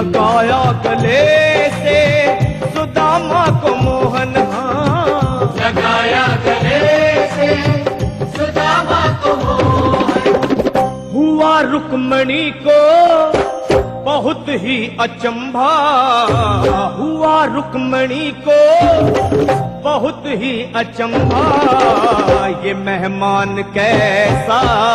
लगाया गले से सुदामा को मोहन, हाँ लगाया गले से सुदामा को मोहन। हुआ रुक्मणी को बहुत ही अचंभा, हुआ रुक्मणी को बहुत ही अचंभा, ये मेहमान कैसा